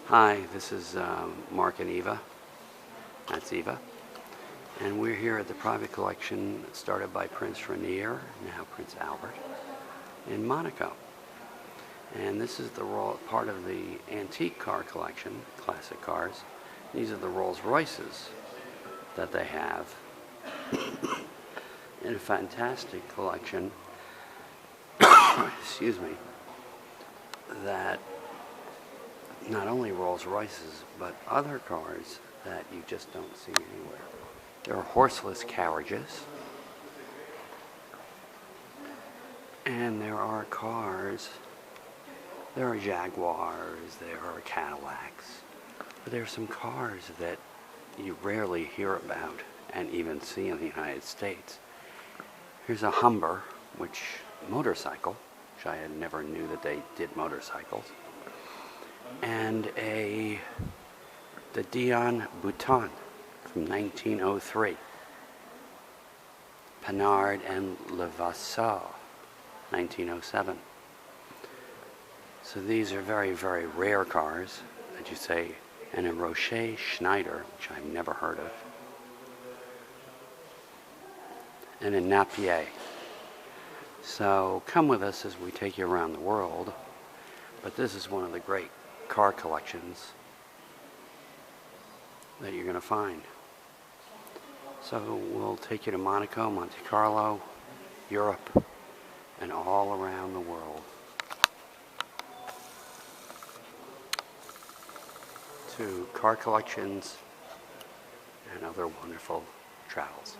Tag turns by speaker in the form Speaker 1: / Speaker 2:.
Speaker 1: Hi, this is Mark and Eva. That's Eva. And we're here at the private collection started by Prince Rainier, now Prince Albert, in Monaco. And this is the part of the antique car collection, classic cars. These are the Rolls Royces that they have in a fantastic collection, excuse me, that not only Rolls Royces, but other cars that you just don't see anywhere. There are horseless carriages, and there are cars, there are Jaguars, there are Cadillacs, but there are some cars that you rarely hear about and even see in the United States. Here's a Humber, motorcycle, which I had never knew that they did motorcycles, and the Dion Bouton from 1903, Panhard and Levasseur, 1907. So these are very, very rare cars, as you say, and a Rocher Schneider, which I've never heard of, and a Napier. So come with us as we take you around the world, but this is one of the great car collections that you're going to find. So we'll take you to Monaco, Monte Carlo, Europe, and all around the world to car collections and other wonderful travels.